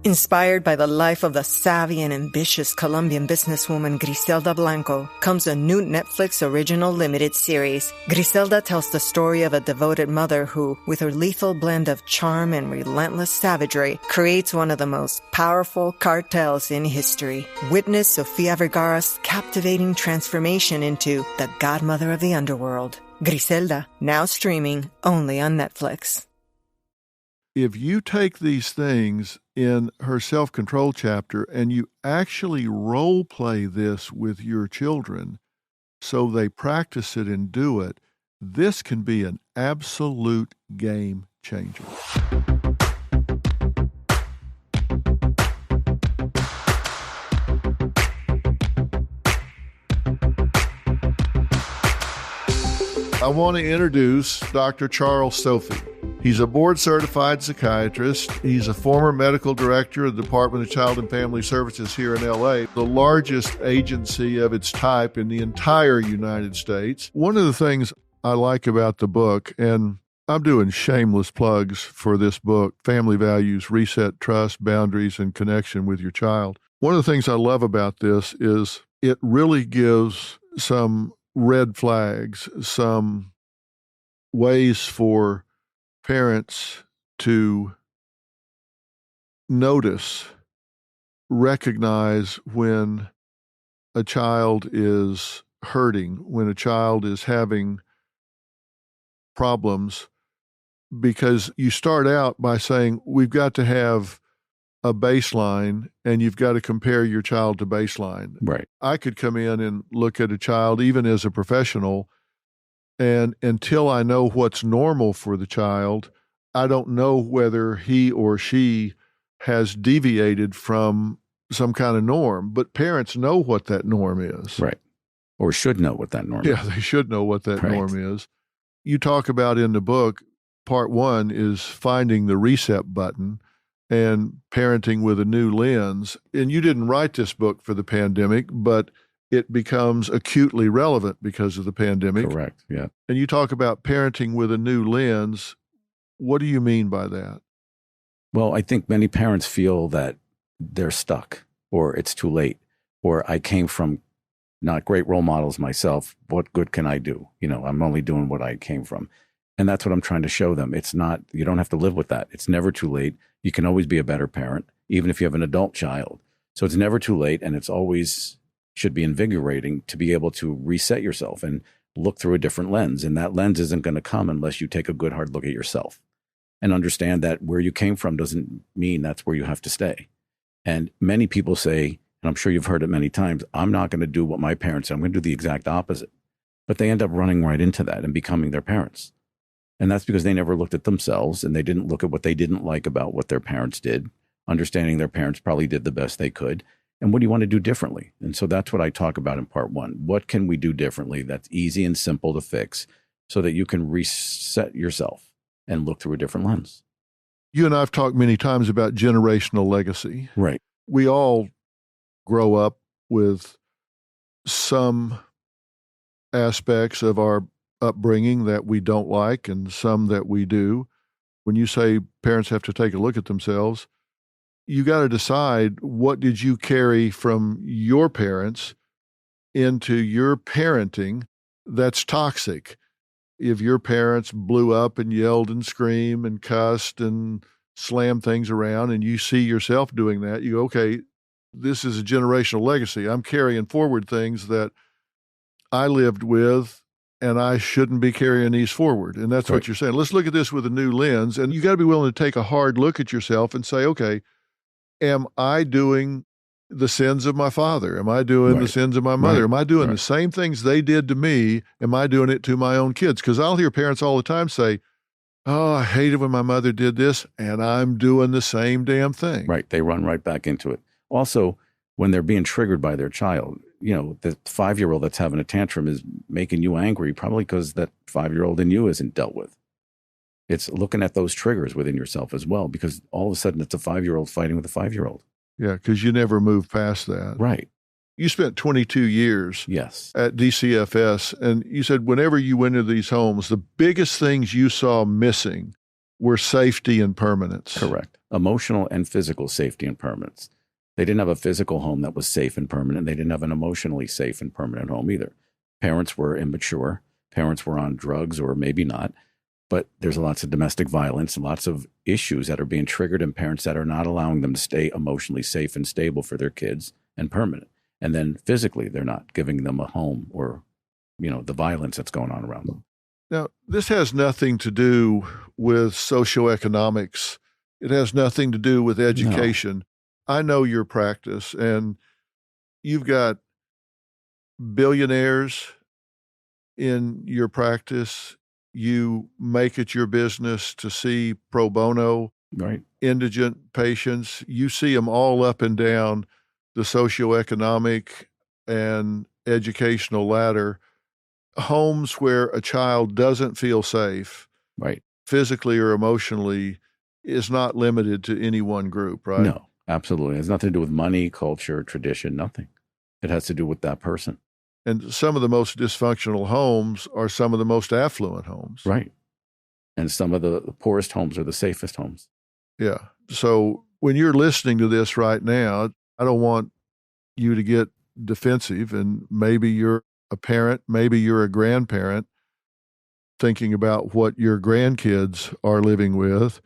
Inspired by the life of the savvy and ambitious Colombian businesswoman Griselda Blanco comes a new Netflix original limited series. Griselda tells the story of a devoted mother who, with her lethal blend of charm and relentless savagery, creates one of the most powerful cartels in history. Witness Sofia Vergara's captivating transformation into the godmother of the underworld. Griselda, now streaming only on Netflix. If you take these things in her self-control chapter and you actually role play this with your children so they practice it and do it, this can be an absolute game changer. I want to introduce Dr. Charles Sophy. He's a board-certified psychiatrist. He's a former medical director of the Department of Child and Family Services here in L.A., the largest agency of its type in the entire United States. One of the things I like about the book, and I'm doing shameless plugs for this book, Family Values, Reset Trust, Boundaries, and Connection with Your Child. One of the things I love about this is it really gives some red flags, some ways for parents to notice, recognize when a child is hurting, when a child is having problems, because you start out by saying, we've got to have a baseline and you've got to compare your child to baseline. Right. I could come in and look at a child, even as a professional, and until I know what's normal for the child, I don't know whether he or she has deviated from some kind of norm. But parents know what that norm is. Right. Or should know what that norm is. Yeah, they should know what that norm is. You talk about in the book, part one is finding the reset button and parenting with a new lens. And you didn't write this book for the pandemic, but it becomes acutely relevant because of the pandemic. Correct, yeah. And you talk about parenting with a new lens. What do you mean by that? Well, I think many parents feel that they're stuck, or it's too late, or I came from not great role models myself. What good can I do? You know, I'm only doing what I came from. And that's what I'm trying to show them. It's not, you don't have to live with that. It's never too late. You can always be a better parent, even if you have an adult child. So it's never too late, and it's always should be invigorating to be able to reset yourself and look through a different lens. And that lens isn't going to come unless you take a good hard look at yourself and understand that where you came from doesn't mean that's where you have to stay. And many people say, and I'm sure you've heard it many times, I'm not going to do what my parents did. I'm going to do the exact opposite. But they end up running right into that and becoming their parents. And that's because they never looked at themselves and they didn't look at what they didn't like about what their parents did, understanding their parents probably did the best they could. And what do you want to do differently? And so that's what I talk about in part one. What can we do differently that's easy and simple to fix so that you can reset yourself and look through a different lens? You and I have talked many times about generational legacy. Right. We all grow up with some aspects of our upbringing that we don't like and some that we do. When you say parents have to take a look at themselves, you got to decide, what did you carry from your parents into your parenting that's toxic? If your parents blew up and yelled and screamed and cussed and slammed things around and you see yourself doing that, you go, okay, this is a generational legacy. I'm carrying forward things that I lived with, and I shouldn't be carrying these forward. And that's what you're saying. Let's look at this with a new lens. And you got to be willing to take a hard look at yourself and say, okay, am I doing the sins of my father? Am I doing the sins of my mother? Am I doing the same things they did to me? Am I doing it to my own kids? Because I'll hear parents all the time say, oh, I hated when my mother did this, and I'm doing the same damn thing. Right. They run right back into it. Also, when they're being triggered by their child, you know, the 5-year-old that's having a tantrum is making you angry, probably because that 5-year-old in you isn't dealt with. It's looking at those triggers within yourself as well, because all of a sudden it's a 5-year-old fighting with a 5-year-old. Yeah, because you never move past that. Right. You spent 22 years yes. at DCFS, and you said whenever you went into these homes, the biggest things you saw missing were safety and permanence. Correct. Emotional and physical safety and permanence. They didn't have a physical home that was safe and permanent. They didn't have an emotionally safe and permanent home either. Parents were immature. Parents were on drugs or maybe not. But there's lots of domestic violence and lots of issues that are being triggered in parents that are not allowing them to stay emotionally safe and stable for their kids and permanent. And then physically, they're not giving them a home or, the violence that's going on around them. Now, this has nothing to do with socioeconomics. It has nothing to do with education. No. I know your practice, and you've got billionaires in your practice. You make it your business to see pro bono, right, indigent patients. You see them all up and down the socioeconomic and educational ladder. Homes where a child doesn't feel safe, right, physically or emotionally, is not limited to any one group, right? No, absolutely. It has nothing to do with money, culture, tradition, nothing. It has to do with that person. And some of the most dysfunctional homes are some of the most affluent homes. Right. And some of the poorest homes are the safest homes. Yeah. So when you're listening to this right now, I don't want you to get defensive, and maybe you're a parent, maybe you're a grandparent thinking about what your grandkids are living with,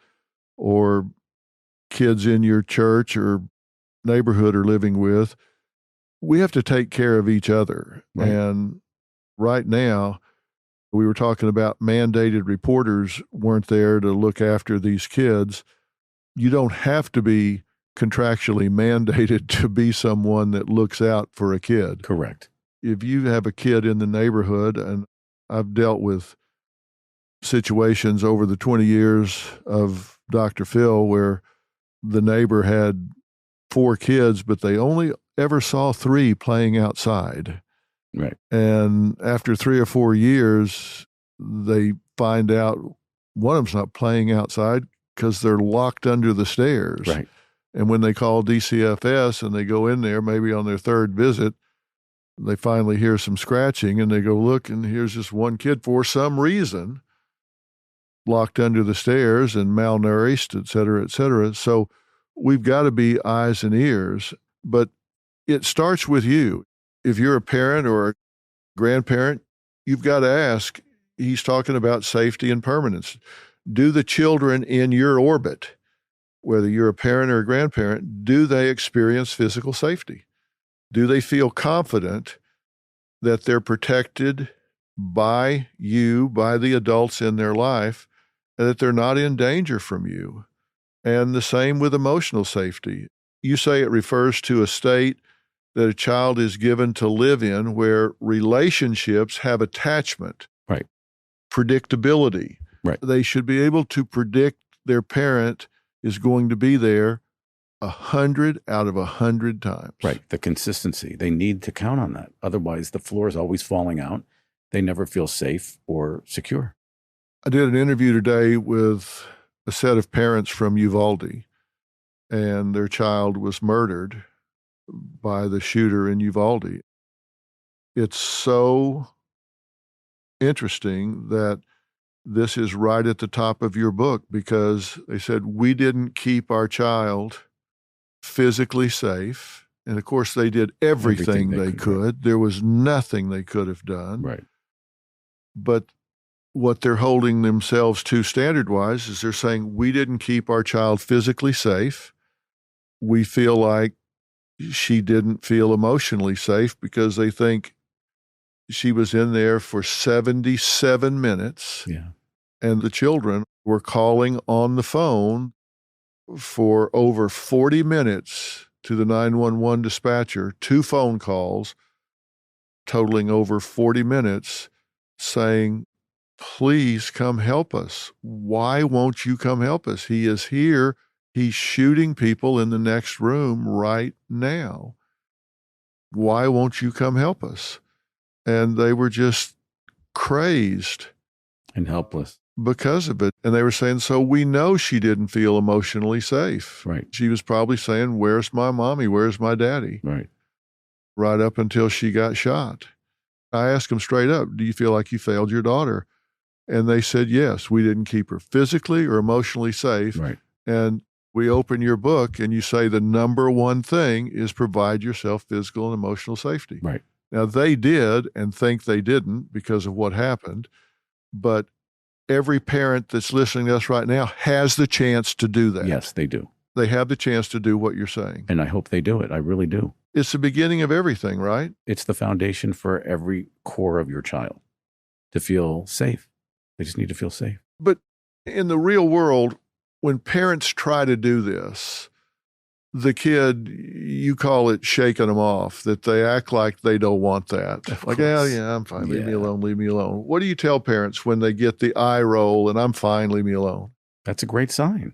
or kids in your church or neighborhood are living with. We have to take care of each other. Right. And right now, we were talking about mandated reporters weren't there to look after these kids. You don't have to be contractually mandated to be someone that looks out for a kid. Correct. If you have a kid in the neighborhood, and I've dealt with situations over the 20 years of Dr. Phil where the neighbor had 4 kids, but they only ever saw 3 playing outside. Right. And after 3 or 4 years, they find out one of them's not playing outside because they're locked under the stairs. Right. And when they call DCFS and they go in there, maybe on their 3rd visit, they finally hear some scratching and they go look, and here's this one kid for some reason locked under the stairs and malnourished, et cetera, et cetera. So we've got to be eyes and ears, but it starts with you. If you're a parent or a grandparent, you've got to ask, he's talking about safety and permanence. Do the children in your orbit, whether you're a parent or a grandparent, do they experience physical safety? Do they feel confident that they're protected by you, by the adults in their life, and that they're not in danger from you? And the same with emotional safety. You say it refers to a state that a child is given to live in where relationships have attachment, right, predictability. Right. They should be able to predict their parent is going to be there 100 out of 100 times. Right. The consistency. They need to count on that. Otherwise, the floor is always falling out. They never feel safe or secure. I did an interview today with a set of parents from Uvalde, and their child was murdered by the shooter in Uvalde. It's so interesting that this is right at the top of your book, because they said, we didn't keep our child physically safe. And of course, they did everything they could. There was nothing they could have done. Right. But what they're holding themselves to standard-wise is they're saying, we didn't keep our child physically safe. We feel like she didn't feel emotionally safe because they think she was in there for 77 minutes. Yeah. And the children were calling on the phone for over 40 minutes to the 911 dispatcher, 2 phone calls totaling over 40 minutes, saying, please come help us. Why won't you come help us? He is here. He's shooting people in the next room right now. Why won't you come help us? And they were just crazed. And helpless. Because of it. And they were saying, so we know she didn't feel emotionally safe. Right. She was probably saying, where's my mommy? Where's my daddy? Right. Right up until she got shot. I asked them straight up, do you feel like you failed your daughter? And they said, yes, we didn't keep her physically or emotionally safe. Right. And we open your book and you say the number one thing is provide yourself physical and emotional safety. Right. Now, they did and think they didn't because of what happened, but every parent that's listening to us right now has the chance to do that. Yes, they do. They have the chance to do what you're saying. And I hope they do it. I really do. It's the beginning of everything, right? It's the foundation for every core of your child to feel safe. They just need to feel safe. But in the real world, when parents try to do this, the kid, you call it shaking them off, that they act like they don't want that. Like, oh, yeah, I'm fine. Leave me alone. Leave me alone. What do you tell parents when they get the eye roll and I'm fine, leave me alone? That's a great sign.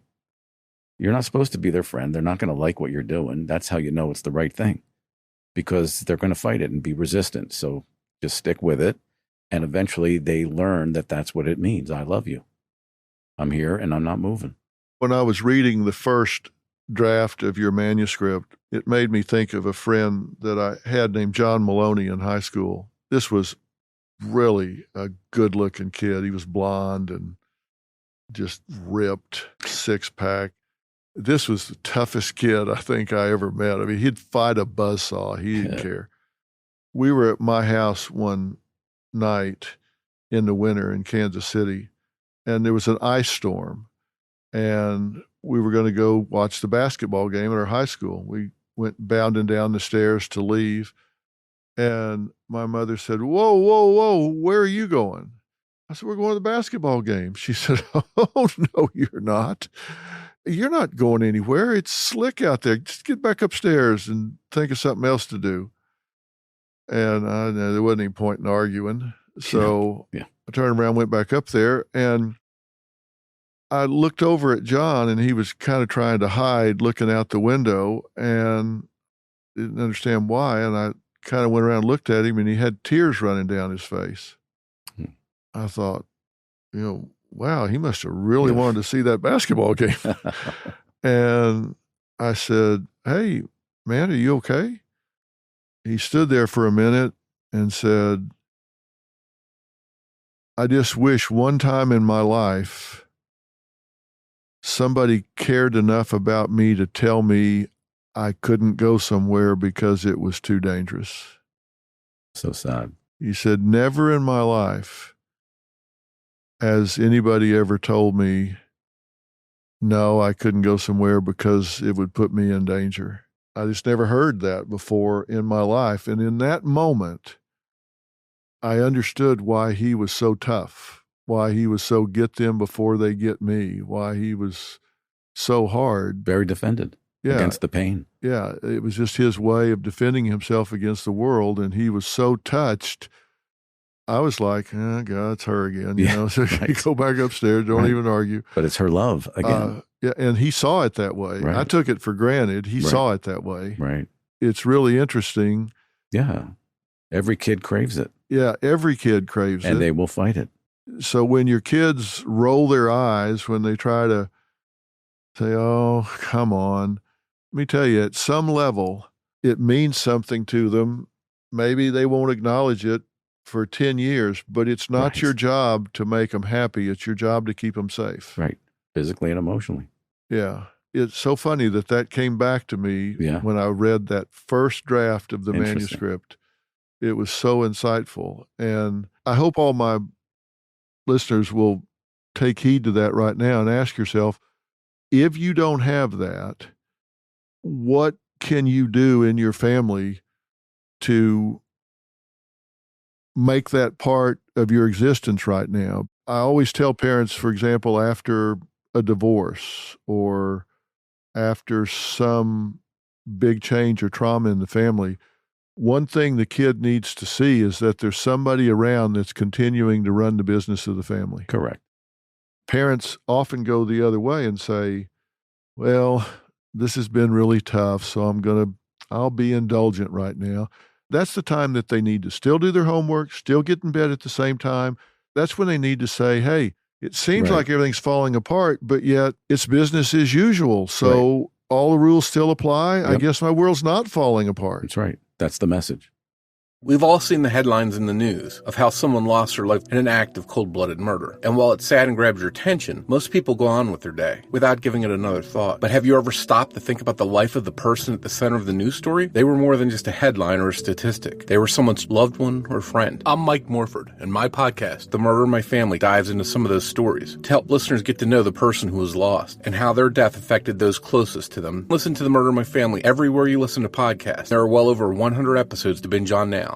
You're not supposed to be their friend. They're not going to like what you're doing. That's how you know it's the right thing, because they're going to fight it and be resistant. So just stick with it. And eventually they learn that that's what it means. I love you. I'm here and I'm not moving. When I was reading the first draft of your manuscript, it made me think of a friend that I had named John Maloney in high school. This was really a good-looking kid. He was blonde and just ripped, six-pack. This was the toughest kid I think I ever met. I mean, he'd fight a buzzsaw. He didn't care. We were at my house one night in the winter in Kansas City, and there was an ice storm, and we were going to go watch the basketball game at our high school. We went bounding down the stairs to leave, and my mother said, whoa, whoa, whoa, where are you going? I said, we're going to the basketball game. She said, oh, no, you're not. You're not going anywhere. It's slick out there. Just get back upstairs and think of something else to do. And there wasn't any point in arguing. So I turned around, went back up there, and I looked over at John, and he was kind of trying to hide, looking out the window, and didn't understand why. And I kind of went around and looked at him, and he had tears running down his face. I thought, wow, he must have really wanted to see that basketball game. And I said, hey, man, are you okay? He stood there for a minute and said, I just wish one time in my life somebody cared enough about me to tell me I couldn't go somewhere because it was too dangerous. So sad. He said, never in my life has anybody ever told me, no, I couldn't go somewhere because it would put me in danger. I just never heard that before in my life. And in that moment, I understood why he was so tough, why he was so get them before they get me, why he was so hard. Very defended against the pain. Yeah, it was just his way of defending himself against the world, and he was so touched. I was like, oh, God, it's her again, so right. Go back upstairs, don't even argue. But it's her love again. Yeah, and he saw it that way. Right. I took it for granted. He saw it that way. Right. It's really interesting. Yeah. Every kid craves it. Yeah, every kid craves it. And they will fight it. So when your kids roll their eyes, when they try to say, oh, come on, let me tell you, at some level, it means something to them. Maybe they won't acknowledge it for 10 years, but it's not your job to make them happy. It's your job to keep them safe. Right. Physically and emotionally. Yeah. It's so funny that came back to me when I read that first draft of the manuscript. It was so insightful. And I hope all my listeners will take heed to that right now and ask yourself, if you don't have that, what can you do in your family to make that part of your existence right now? I always tell parents, for example, after a divorce or after some big change or trauma in the family, one thing the kid needs to see is that there's somebody around that's continuing to run the business of the family. Correct. Parents often go the other way and say, well, this has been really tough, so I'll be indulgent right now. That's the time that they need to still do their homework, still get in bed at the same time. That's when they need to say, hey, it seems like everything's falling apart, but yet it's business as usual. So all the rules still apply. Yep. I guess my world's not falling apart. That's right. That's the message. We've all seen the headlines in the news of how someone lost their life in an act of cold-blooded murder. And while it's sad and grabs your attention, most people go on with their day without giving it another thought. But have you ever stopped to think about the life of the person at the center of the news story? They were more than just a headline or a statistic. They were someone's loved one or friend. I'm Mike Morford, and my podcast, The Murder in My Family, dives into some of those stories to help listeners get to know the person who was lost and how their death affected those closest to them. Listen to The Murder in My Family everywhere you listen to podcasts. There are well over 100 episodes to binge on now.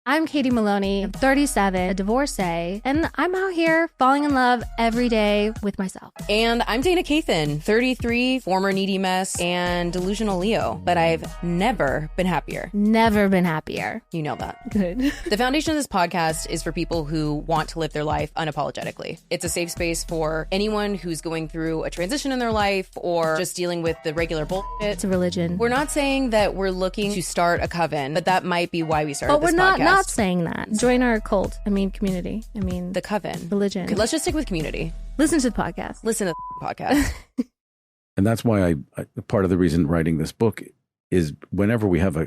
I'm Katie Maloney, I'm 37, a divorcee, and I'm out here falling in love every day with myself. And I'm Dana Cathan, 33, former needy mess, and delusional Leo, but I've never been happier. Never been happier. You know that. Good. The foundation of this podcast is for people who want to live their life unapologetically. It's a safe space for anyone who's going through a transition in their life or just dealing with the regular bullshit. It's a religion. We're not saying that we're looking to start a coven, but that might be why we started but this we're podcast. not saying that. Join our cult. Community. The coven. Religion. Okay, let's just stick with community. Listen to the podcast. Listen to the podcast. And that's why I part of the reason writing this book is whenever we have a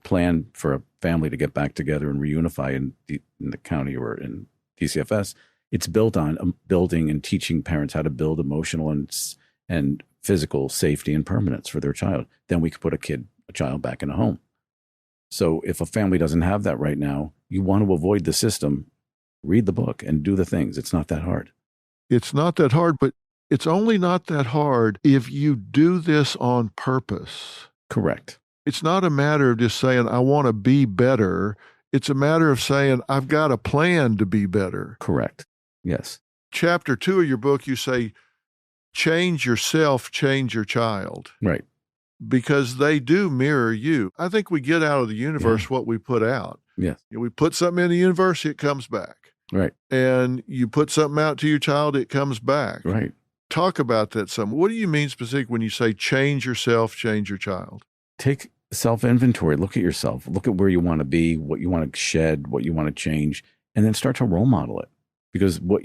plan for a family to get back together and reunify in the county or in DCFS, it's built on building and teaching parents how to build emotional and physical safety and permanence for their child. Then we could put a child back in a home. So if a family doesn't have that right now, you want to avoid the system, read the book and do the things. It's not that hard. It's not that hard, but it's only not that hard if you do this on purpose. Correct. It's not a matter of just saying, I want to be better. It's a matter of saying, I've got a plan to be better. Correct. Yes. Chapter 2 of your book, you say, change yourself, change your child. Right. Because they do mirror you. I think we get out of the universe what we put out. Yes. We put something in the universe, it comes back. Right. And you put something out to your child, it comes back. Right. Talk about that some. What do you mean specifically when you say change yourself, change your child? Take self-inventory. Look at yourself. Look at where you want to be, what you want to shed, what you want to change, and then start to role model it. Because what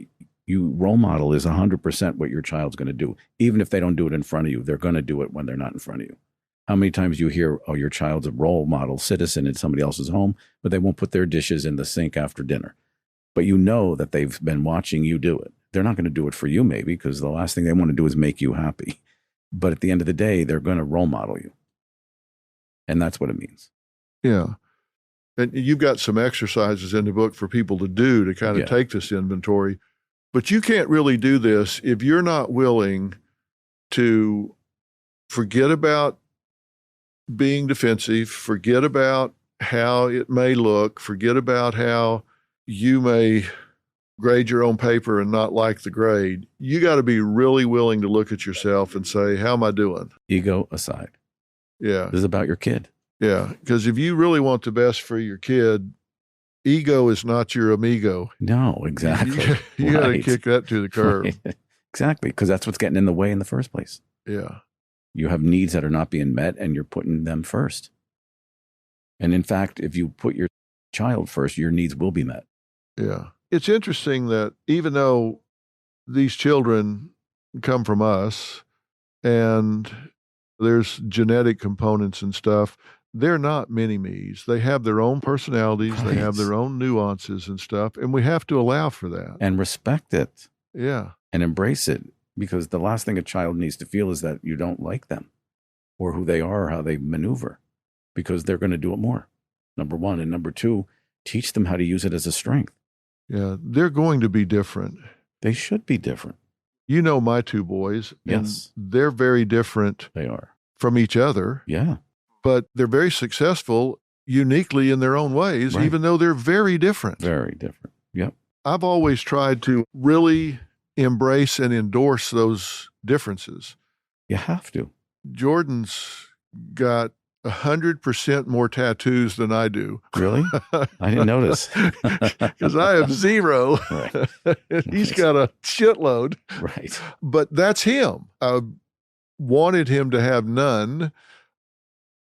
you role model is 100% what your child's going to do. Even if they don't do it in front of you, they're going to do it when they're not in front of you. How many times you hear, oh, your child's a role model citizen in somebody else's home, but they won't put their dishes in the sink after dinner. But you know that they've been watching you do it. They're not going to do it for you maybe because the last thing they want to do is make you happy. But at the end of the day, they're going to role model you. And that's what it means. Yeah. And you've got some exercises in the book for people to do to kind of take this inventory. But you can't really do this if you're not willing to forget about being defensive, forget about how it may look, forget about how you may grade your own paper and not like the grade. You got to be really willing to look at yourself and say, how am I doing? Ego aside. Yeah. This is about your kid. Yeah. Because if you really want the best for your kid, ego is not your amigo. No, exactly. You got to kick that to the curb. Right. Exactly. Because that's what's getting in the way in the first place. Yeah. You have needs that are not being met and you're putting them first. And in fact, if you put your child first, your needs will be met. Yeah. It's interesting that even though these children come from us and there's genetic components and stuff, they're not mini-me's. They have their own personalities. Right. They have their own nuances and stuff. And we have to allow for that. And respect it. Yeah. And embrace it. Because the last thing a child needs to feel is that you don't like them or who they are or how they maneuver. Because they're going to do it more, number one. And number two, teach them how to use it as a strength. Yeah. They're going to be different. They should be different. You know my two boys. Yes. And they're very different. They are. From each other. Yeah. But they're very successful uniquely in their own ways, right. Even though they're very different. Very different. Yep. I've always tried to really embrace and endorse those differences. You have to. Jordan's got 100% more tattoos than I do. Really? I didn't notice. Because I have 0. Right. He's got a shitload. Right. But that's him. I wanted him to have none,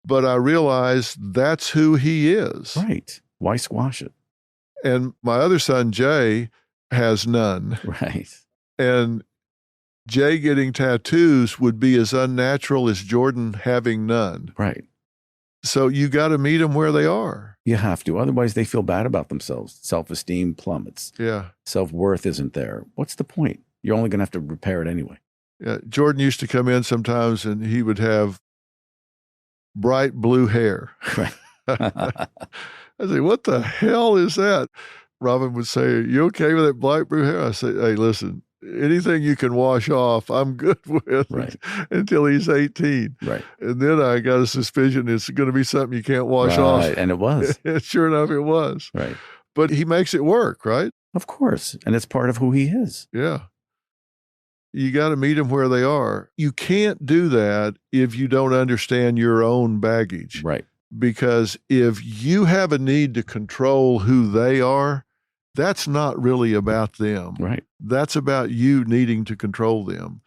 but I realized that's who he is. Right. Why squash it? And my other son, Jay, has none. Right. And Jay getting tattoos would be as unnatural as Jordan having none. Right. So you got to meet them where they are. You have to. Otherwise, they feel bad about themselves. Self-esteem plummets. Yeah. Self-worth isn't there. What's the point? You're only going to have to repair it anyway. Yeah. Jordan used to come in sometimes and he would have bright blue hair. Right. I say, what the hell is that? Robin would say, are you okay with that bright blue hair? I say, hey, listen, anything you can wash off, I'm good with. Right. Until he's 18. Right. And then I got a suspicion it's going to be something you can't wash off. And it was. Sure enough, it was. Right. But he makes it work, right? Of course. And it's part of who he is. Yeah. You got to meet them where they are. You can't do that if you don't understand your own baggage. Right. Because if you have a need to control who they are, that's not really about them. Right. That's about you needing to control them.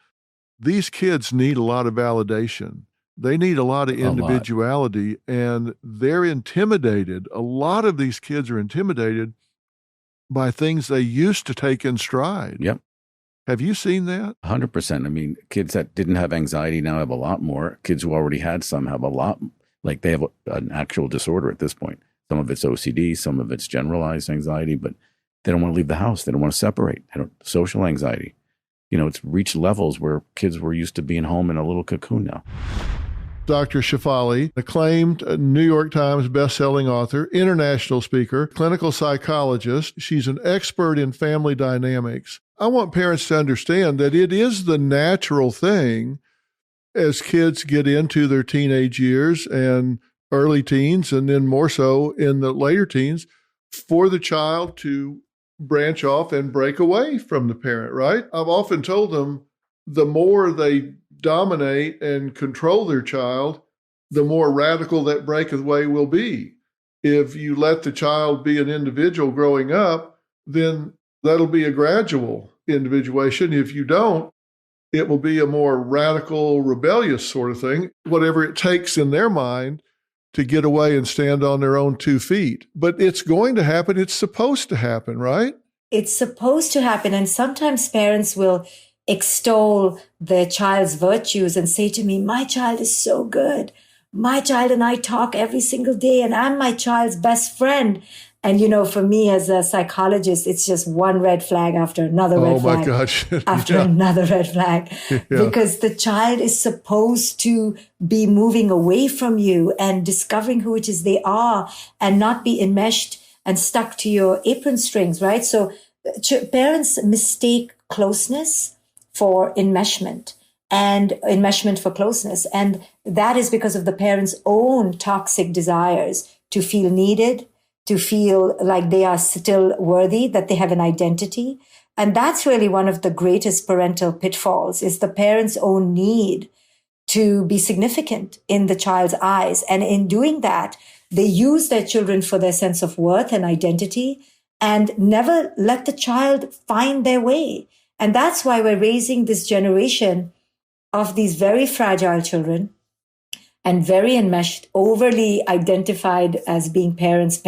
These kids need a lot of validation. They need a lot of individuality, and they're intimidated. A lot of these kids are intimidated by things they used to take in stride. Yep. Have you seen that? 100%. I mean, kids that didn't have anxiety now have a lot more. Kids who already had some have a lot, like they have an actual disorder at this point. Some of it's OCD, some of it's generalized anxiety, but they don't want to leave the house. They don't want to separate. Social anxiety. You know, it's reached levels where kids were used to being home in a little cocoon now. Dr. Shefali, acclaimed New York Times bestselling author, international speaker, clinical psychologist. She's an expert in family dynamics. I want parents to understand that it is the natural thing as kids get into their teenage years and early teens, and then more so in the later teens, for the child to branch off and break away from the parent, right? I've often told them the more they dominate and control their child, the more radical that breakaway will be. If you let the child be an individual growing up, then that'll be a gradual individuation. If you don't, it will be a more radical, rebellious sort of thing, whatever it takes in their mind to get away and stand on their own 2 feet. But it's going to happen. It's supposed to happen, right? It's supposed to happen. And sometimes parents will extol their child's virtues and say to me, my child is so good. My child and I talk every single day, and I'm my child's best friend. And, you know, for me as a psychologist, it's just one red flag after another red flag. Oh, my gosh. After another red flag. Because the child is supposed to be moving away from you and discovering who it is they are and not be enmeshed and stuck to your apron strings, right? So parents mistake closeness for enmeshment and enmeshment for closeness. And that is because of the parents' own toxic desires to feel needed, to feel like they are still worthy, that they have an identity. And that's really one of the greatest parental pitfalls, is the parents' own need to be significant in the child's eyes. And in doing that, they use their children for their sense of worth and identity and never let the child find their way. And that's why we're raising this generation of these very fragile children and very enmeshed, overly identified as being parents.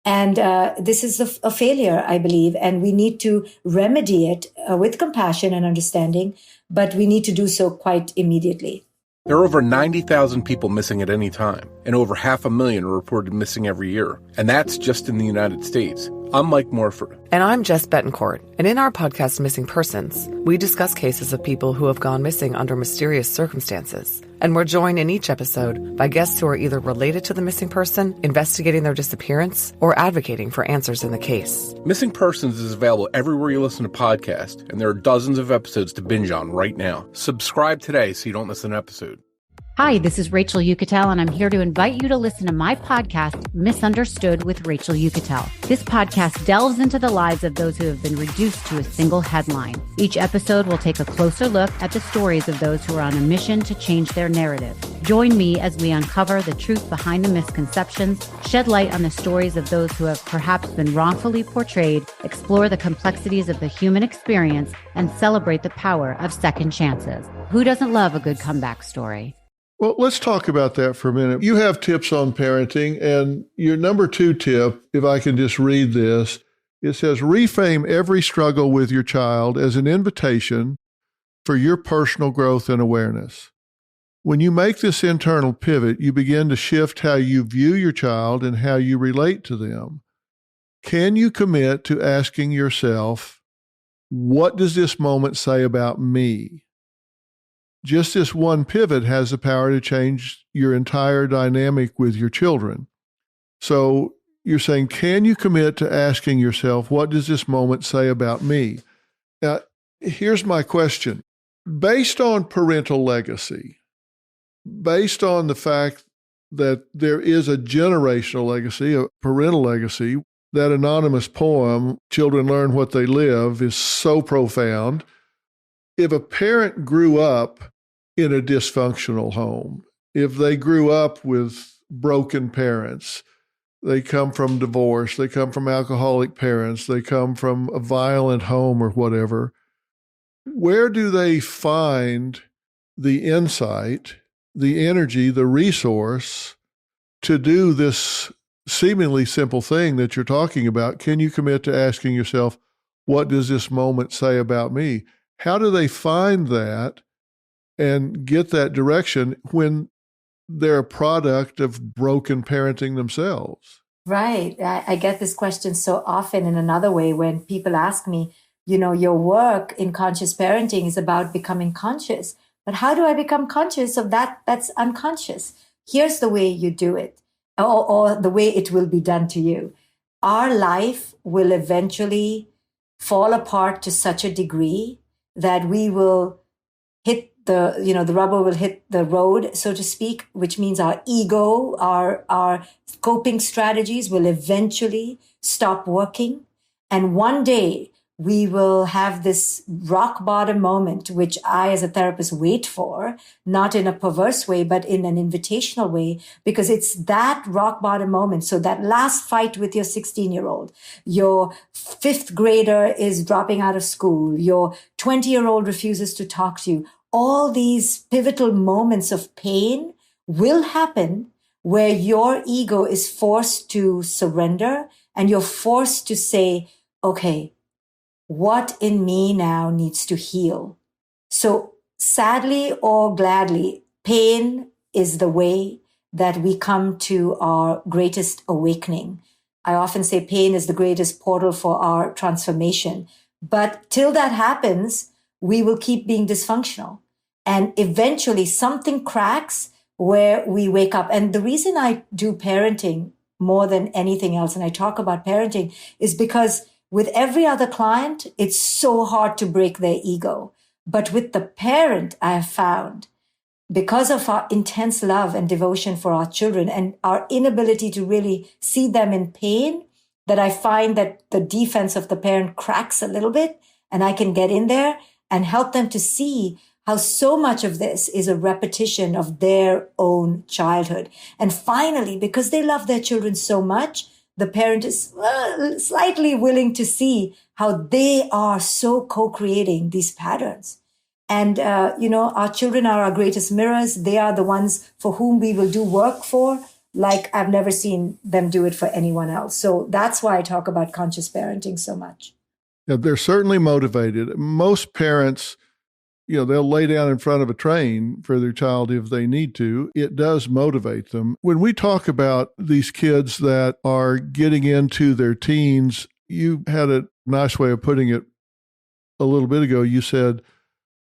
And this is a failure, I believe, and we need to remedy it with compassion and understanding, but we need to do so quite immediately. There are over 90,000 people missing at any time, and over 500,000 are reported missing every year. And that's just in the United States. I'm Mike Morford. And I'm Jess Betancourt. And in our podcast, Missing Persons, we discuss cases of people who have gone missing under mysterious circumstances. And we're joined in each episode by guests who are either related to the missing person, investigating their disappearance, or advocating for answers in the case. Missing Persons is available everywhere you listen to podcasts, and there are dozens of episodes to binge on right now. Subscribe today so you don't miss an episode. Hi, this is Rachel Uchitel, and I'm here to invite you to listen to my podcast, Misunderstood with Rachel Uchitel. This podcast delves into the lives of those who have been reduced to a single headline. Each episode will take a closer look at the stories of those who are on a mission to change their narrative. Join me as we uncover the truth behind the misconceptions, shed light on the stories of those who have perhaps been wrongfully portrayed, explore the complexities of the human experience, and celebrate the power of second chances. Who doesn't love a good comeback story? Well, let's talk about that for a minute. You have tips on parenting, and your number 2 tip, if I can just read this, it says, reframe every struggle with your child as an invitation for your personal growth and awareness. When you make this internal pivot, you begin to shift how you view your child and how you relate to them. Can you commit to asking yourself, what does this moment say about me? Just this one pivot has the power to change your entire dynamic with your children. So you're saying, can you commit to asking yourself, what does this moment say about me? Now, here's my question. Based on parental legacy, based on the fact that there is a generational legacy, a parental legacy, that anonymous poem, Children Learn What They Live, is so profound. If a parent grew up in a dysfunctional home, if they grew up with broken parents, they come from divorce, they come from alcoholic parents, they come from a violent home or whatever, where do they find the insight, the energy, the resource to do this seemingly simple thing that you're talking about? Can you commit to asking yourself, what does this moment say about me? How do they find that and get that direction when they're a product of broken parenting themselves? Right. I get this question so often in another way when people ask me, your work in conscious parenting is about becoming conscious. But how do I become conscious of that that's unconscious? Here's the way you do it, or the way it will be done to you. Our life will eventually fall apart to such a degree that we will hit the rubber will hit the road, so to speak, which means our ego, our coping strategies will eventually stop working. And one day we will have this rock bottom moment, which I, as a therapist, wait for, not in a perverse way, but in an invitational way, because it's that rock bottom moment. So that last fight with your 16-year-old, your 5th grader is dropping out of school, your 20-year-old refuses to talk to you. All these pivotal moments of pain will happen where your ego is forced to surrender and you're forced to say, okay, what in me now needs to heal? So sadly or gladly, pain is the way that we come to our greatest awakening. I often say pain is the greatest portal for our transformation. But till that happens, we will keep being dysfunctional. And eventually something cracks where we wake up. And the reason I do parenting more than anything else, and I talk about parenting, is because with every other client, it's so hard to break their ego. But with the parent, I have found, because of our intense love and devotion for our children and our inability to really see them in pain, that I find that the defense of the parent cracks a little bit, and I can get in there and help them to see how so much of this is a repetition of their own childhood. And finally, because they love their children so much, the parent is slightly willing to see how they are so co-creating these patterns. And, our children are our greatest mirrors. They are the ones for whom we will do work for, like I've never seen them do it for anyone else. So that's why I talk about conscious parenting so much. Yeah, they're certainly motivated. Most parents, they'll lay down in front of a train for their child if they need to. It does motivate them. When we talk about these kids that are getting into their teens, you had a nice way of putting it a little bit ago. You said,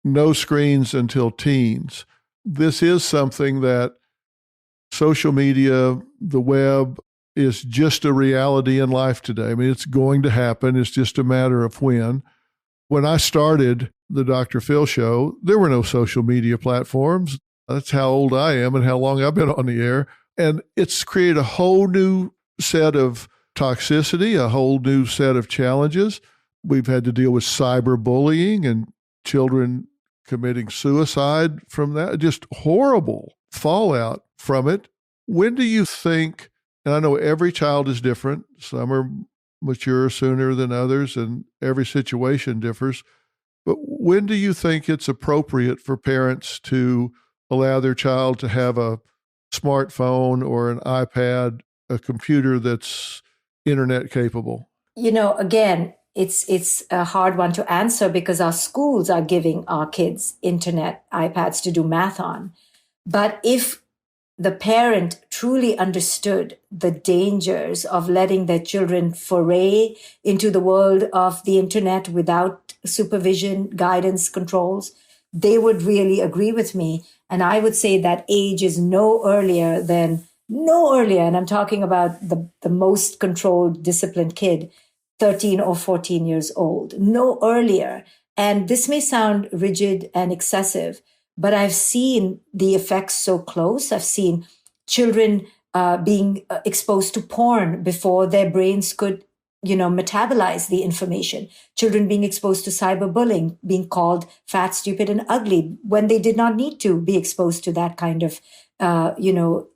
no screens until teens. This is something that social media, the web, is just a reality in life today. I mean, it's going to happen. It's just a matter of when. When I started the Dr. Phil show, there were no social media platforms. That's how old I am and how long I've been on the air. And it's created a whole new set of toxicity, a whole new set of challenges. We've had to deal with cyberbullying and children committing suicide from that. Just horrible fallout from it. When do you think, and I know every child is different, some are mature sooner than others, and every situation differs. But when do you think it's appropriate for parents to allow their child to have a smartphone or an iPad, a computer that's internet capable? Again, it's a hard one to answer because our schools are giving our kids internet, iPads to do math on. But if the parent truly understood the dangers of letting their children foray into the world of the internet without supervision, guidance, controls, they would really agree with me. And I would say that age is no earlier, and I'm talking about the most controlled, disciplined kid, 13 or 14 years old, no earlier. And this may sound rigid and excessive, but I've seen the effects so close. I've seen children being exposed to porn before their brains could, metabolize the information. Children being exposed to cyberbullying, being called fat, stupid, and ugly when they did not need to be exposed to that kind of,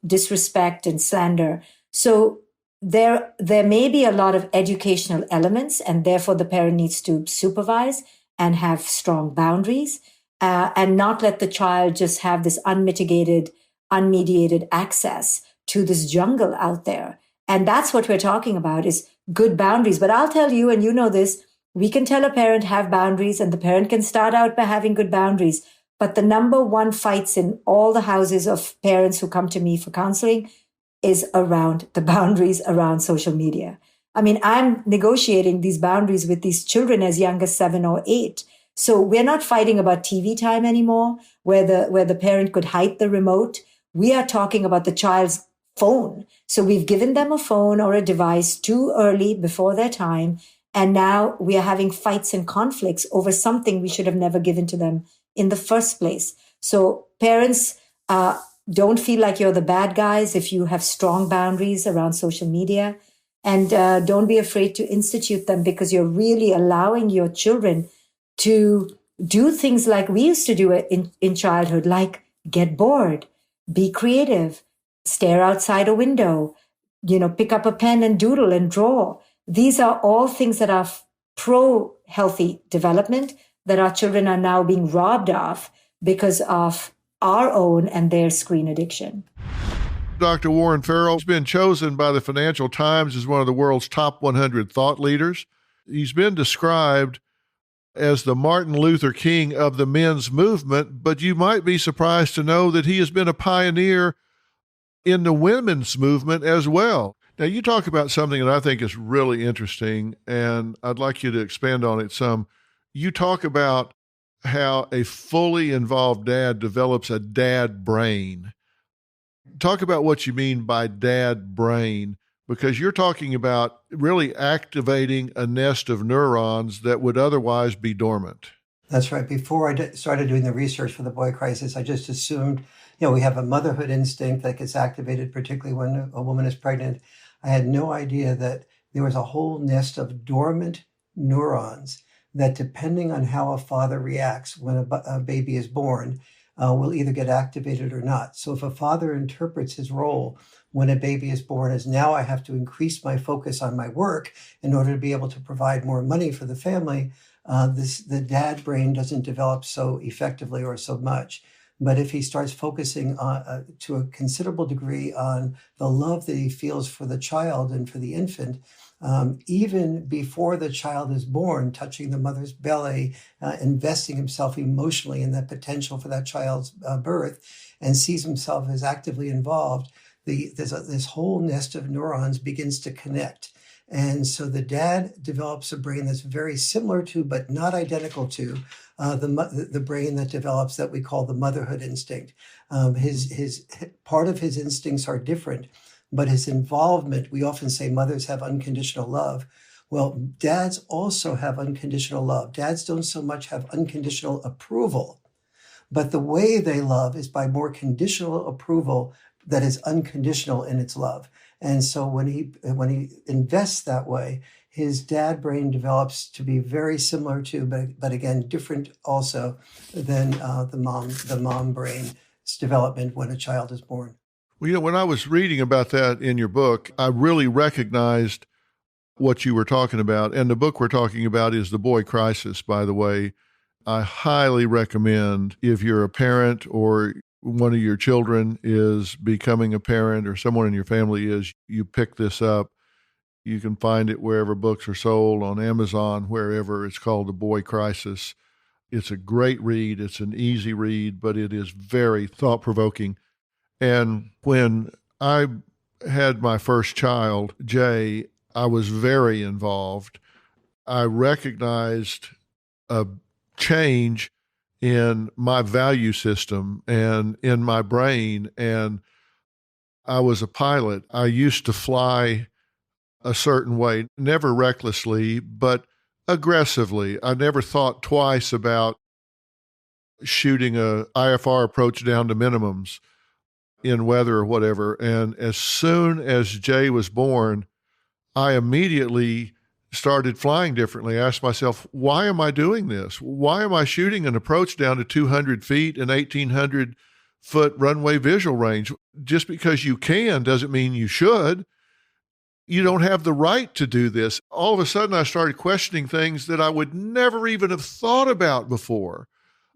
disrespect and slander. So there may be a lot of educational elements, and therefore the parent needs to supervise and have strong boundaries, and not let the child just have this unmitigated, unmediated access to this jungle out there. And that's what we're talking about, is good boundaries. But I'll tell you, and you know this, we can tell a parent have boundaries, and the parent can start out by having good boundaries. But the number one fights in all the houses of parents who come to me for counseling is around the boundaries around social media. I mean, I'm negotiating these boundaries with these children as young as 7 or 8. So we're not fighting about TV time anymore, where the parent could hide the remote. We are talking about the child's phone. So we've given them a phone or a device too early, before their time. And now we are having fights and conflicts over something we should have never given to them in the first place. So parents, don't feel like you're the bad guys if you have strong boundaries around social media. And don't be afraid to institute them, because you're really allowing your children to do things like we used to do in childhood, like get bored, be creative, stare outside a window, pick up a pen and doodle and draw. These are all things that are pro-healthy development that our children are now being robbed of because of our own and their screen addiction. Dr. Warren Farrell has been chosen by the Financial Times as one of the world's top 100 thought leaders. He's been described as the Martin Luther King of the men's movement, but you might be surprised to know that he has been a pioneer in the women's movement as well. Now, you talk about something that I think is really interesting, and I'd like you to expand on it some. You talk about how a fully involved dad develops a dad brain. Talk about what you mean by dad brain, because you're talking about really activating a nest of neurons that would otherwise be dormant. That's right. Before I started doing the research for the Boy Crisis, I just assumed, we have a motherhood instinct that gets activated, particularly when a woman is pregnant. I had no idea that there was a whole nest of dormant neurons that, depending on how a father reacts when a baby is born, will either get activated or not. So if a father interprets his role when a baby is born as, now I have to increase my focus on my work in order to be able to provide more money for the family, the dad brain doesn't develop so effectively or so much. But if he starts focusing to a considerable degree on the love that he feels for the child and for the infant, even before the child is born, touching the mother's belly, investing himself emotionally in that potential for that child's birth, and sees himself as actively involved, this whole nest of neurons begins to connect. And so the dad develops a brain that's very similar to, but not identical to, the brain that develops that we call the motherhood instinct. His part of his instincts are different, but his involvement, we often say mothers have unconditional love. Well, dads also have unconditional love. Dads don't so much have unconditional approval, but the way they love is by more conditional approval that is unconditional in its love. And so when he invests that way, his dad brain develops to be very similar to, but again, different also than the mom brain's development when a child is born. Well, when I was reading about that in your book, I really recognized what you were talking about. And the book we're talking about is The Boy Crisis, by the way. I highly recommend, if you're a parent or one of your children is becoming a parent or someone in your family is, you pick this up. You can find it wherever books are sold, on Amazon, wherever. It's called The Boy Crisis. It's a great read. It's an easy read, but it is very thought-provoking. And when I had my first child, Jay, I was very involved. I recognized a change in my value system and in my brain. And I was a pilot. I used to fly a certain way, never recklessly, but aggressively. I never thought twice about shooting a IFR approach down to minimums in weather or whatever. And as soon as Jay was born, I immediately started flying differently. I asked myself, why am I doing this? Why am I shooting an approach down to 200 feet and 1,800 foot runway visual range? Just because you can doesn't mean you should. You don't have the right to do this. All of a sudden, I started questioning things that I would never even have thought about before.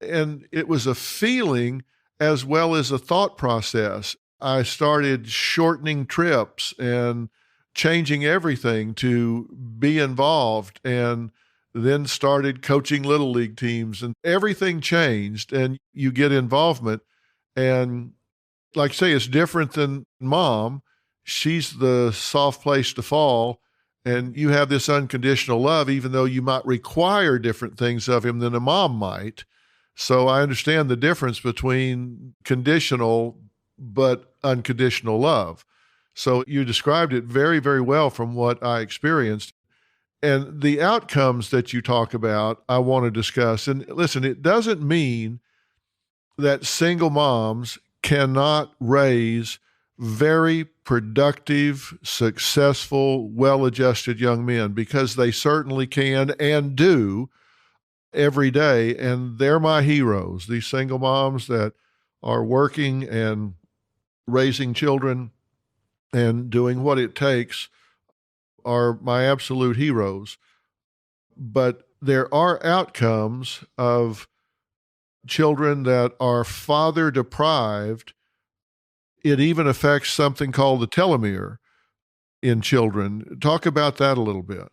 And it was a feeling as well as a thought process. I started shortening trips and changing everything to be involved, and then started coaching little league teams, and everything changed, and you get involvement. And like I say, it's different than mom. She's the soft place to fall, and you have this unconditional love, even though you might require different things of him than a mom might. So I understand the difference between conditional but unconditional love. So you described it very, very well from what I experienced. And the outcomes that you talk about, I want to discuss. And listen, it doesn't mean that single moms cannot raise very productive, successful, well-adjusted young men, because they certainly can and do every day. And they're my heroes, these single moms that are working and raising children and doing what it takes are my absolute heroes. But there are outcomes of children that are father deprived. It even affects something called the telomere in children. Talk about that a little bit.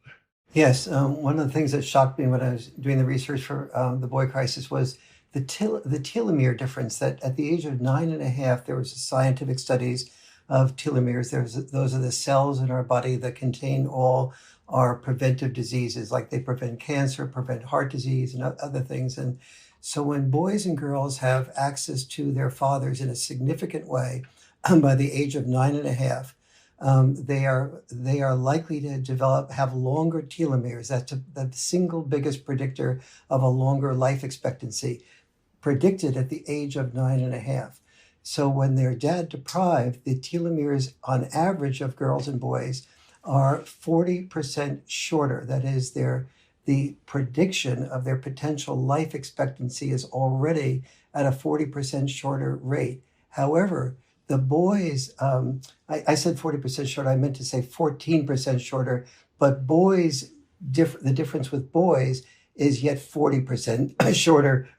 Yes. One of the things that shocked me when I was doing the research for the boy crisis was the telomere difference, that at the age of 9.5, there was scientific studies of telomeres. Those are the cells in our body that contain all our preventive diseases, like they prevent cancer, prevent heart disease, and other things. And so when boys and girls have access to their fathers in a significant way by the age of 9.5, they are likely to have longer telomeres. That's the single biggest predictor of a longer life expectancy, predicted at the age of 9.5. So when they're dad deprived, the telomeres on average of girls and boys are 40% shorter. That is, the prediction of their potential life expectancy is already at a 40% shorter rate. However, the boys, I said 40% shorter, I meant to say 14% shorter, but boys, the difference with boys is yet 40% shorter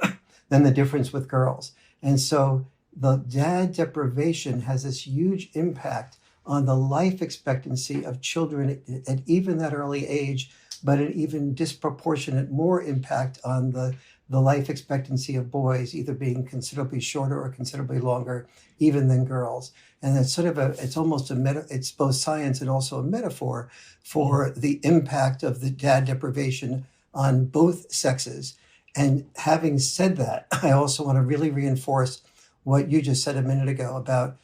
than the difference with girls. And so the dad deprivation has this huge impact on the life expectancy of children at even that early age, but an even disproportionate more impact on the life expectancy of boys, either being considerably shorter or considerably longer even than girls. And it's sort of it's both science and also a metaphor for the impact of the dad deprivation on both sexes. And having said that, I also want to really reinforce what you just said a minute ago about,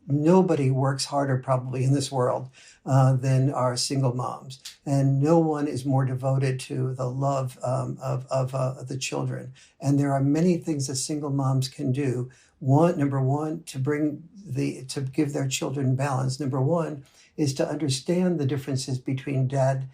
nobody works harder probably in this world than our single moms. And no one is more devoted to the love of the children. And there are many things that single moms can do. Number one, to give their children balance. Number one is to understand the differences between dad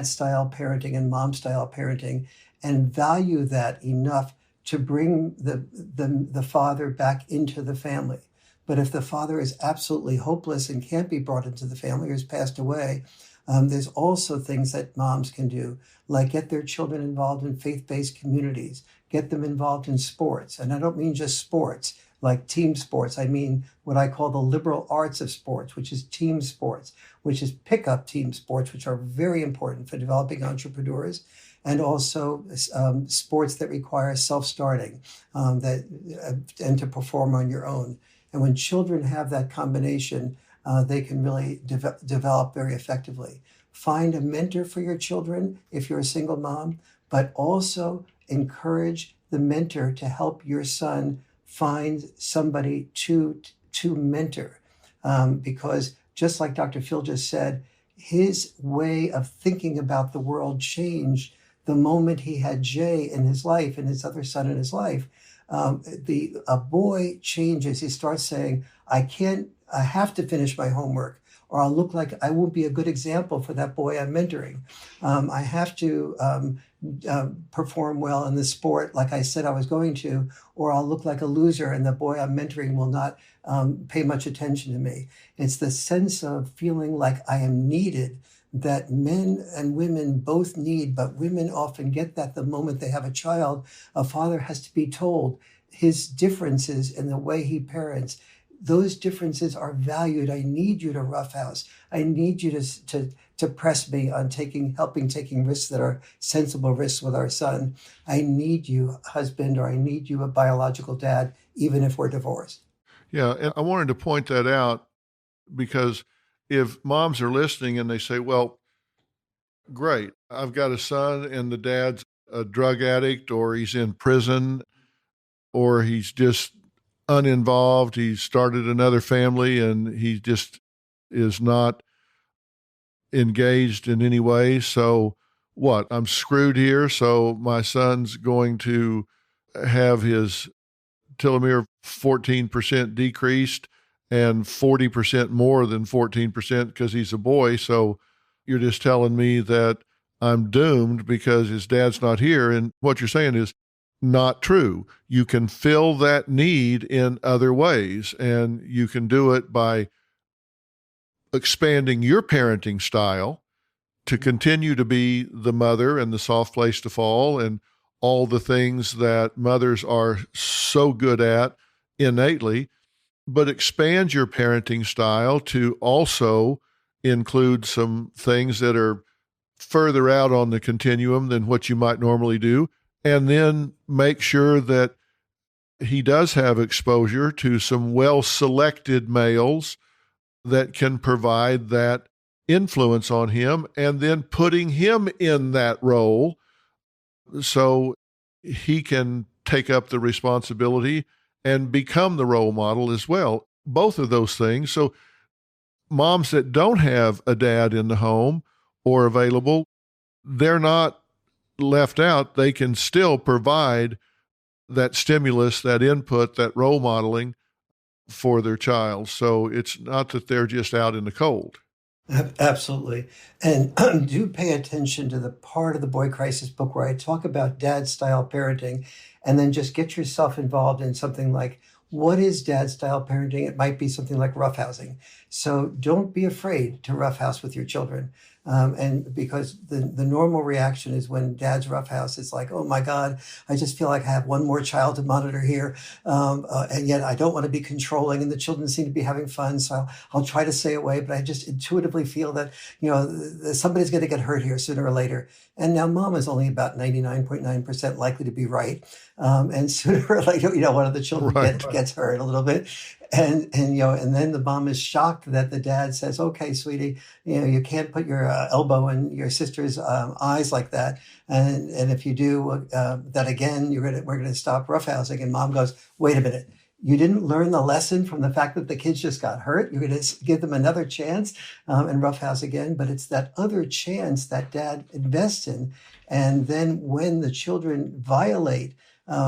style parenting and mom style parenting, and value that enough to bring the father back into the family. But if the father is absolutely hopeless and can't be brought into the family or has passed away, there's also things that moms can do, like get their children involved in faith-based communities, get them involved in sports. And I don't mean just sports, like team sports. I mean what I call the liberal arts of sports, which is team sports, which is pickup team sports, which are very important for developing entrepreneurs, and also sports that require self-starting and to perform on your own. And when children have that combination, they can really develop very effectively. Find a mentor for your children if you're a single mom, but also encourage the mentor to help your son find somebody to mentor. Because just like Dr. Phil just said, his way of thinking about the world changed the moment he had Jay in his life and his other son in his life. A boy changes. He starts saying, I have to finish my homework, or I'll look like I won't be a good example for that boy I'm mentoring. I have to perform well in the sport like I said I was going to, or I'll look like a loser and the boy I'm mentoring will not pay much attention to me. It's the sense of feeling like I am needed that men and women both need, but women often get that the moment they have a child. A father has to be told his differences in the way he parents. Those differences are valued. I need you to roughhouse. I need you to press me on taking risks that are sensible risks with our son. I need you, husband, or I need you, a biological dad, even if we're divorced. Yeah, and I wanted to point that out because if moms are listening and they say, well, great, I've got a son and the dad's a drug addict, or he's in prison, or he's just uninvolved, he started another family and he just is not engaged in any way. So what? I'm screwed here. So my son's going to have his telomere 14% decreased and 40% more than 14% because he's a boy. So you're just telling me that I'm doomed because his dad's not here. And what you're saying is not true. You can fill that need in other ways, and you can do it by expanding your parenting style to continue to be the mother and the soft place to fall and all the things that mothers are so good at innately, but expand your parenting style to also include some things that are further out on the continuum than what you might normally do. And then make sure that he does have exposure to some well-selected males that can provide that influence on him, and then putting him in that role so he can take up the responsibility and become the role model as well. Both of those things. So moms that don't have a dad in the home or available, they're not left out. They can still provide that stimulus, that input, that role modeling for their child. So it's not that they're just out in the cold. Absolutely. And do pay attention to the part of the Boy Crisis book where I talk about dad-style parenting, and then just get yourself involved in something like, what is dad-style parenting? It might be something like roughhousing. So don't be afraid to roughhouse with your children. And because the normal reaction is when dad's roughhouse, it's like, oh my God, I just feel like I have one more child to monitor here. And yet I don't want to be controlling, and the children seem to be having fun. So I'll try to stay away, but I just intuitively feel that, somebody's going to get hurt here sooner or later. And now mom is only about 99.9% likely to be right. And sooner or later, one of the children gets hurt a little bit. And then the mom is shocked that the dad says, okay, sweetie, you can't put your elbow in your sister's eyes like that. And if you do that again, we're going to stop roughhousing. And mom goes, wait a minute. You didn't learn the lesson from the fact that the kids just got hurt. You're going to give them another chance and roughhouse again. But it's that other chance that dad invests in. And then when the children violate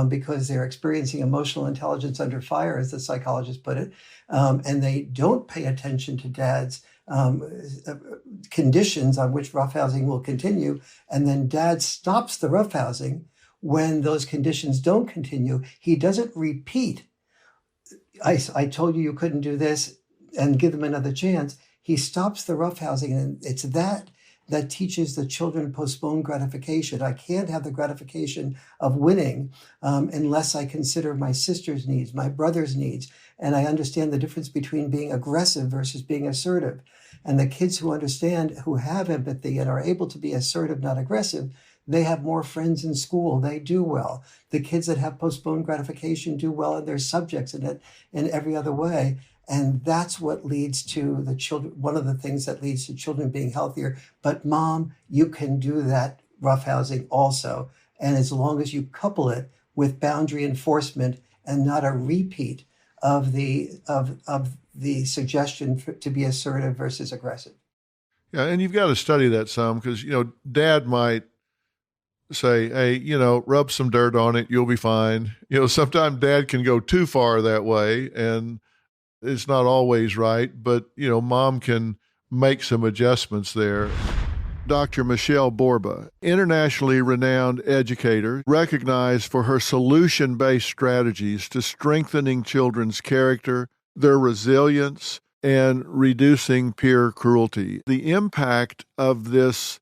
because they're experiencing emotional intelligence under fire, as the psychologist put it, and they don't pay attention to dad's conditions on which roughhousing will continue, and then dad stops the roughhousing when those conditions don't continue. He doesn't repeat, I told you couldn't do this, and give them another chance. He stops the roughhousing, and it's that teaches the children postponed gratification. I can't have the gratification of winning unless I consider my sister's needs, my brother's needs, and I understand the difference between being aggressive versus being assertive. And the kids who understand, who have empathy and are able to be assertive, not aggressive, they have more friends in school. They do well. The kids that have postponed gratification do well in their subjects and in every other way. And that's what leads to the children. One of the things that leads to children being healthier. But Mom, you can do that roughhousing also. And as long as you couple it with boundary enforcement and not a repeat of the suggestion to be assertive versus aggressive. Yeah, and you've got to study that some because, Dad might say, hey, rub some dirt on it, you'll be fine. Sometimes Dad can go too far that way, and it's not always right, but, Mom can make some adjustments there. Dr. Michelle Borba, internationally renowned educator, recognized for her solution-based strategies to strengthening children's character, their resilience, and reducing peer cruelty. The impact of this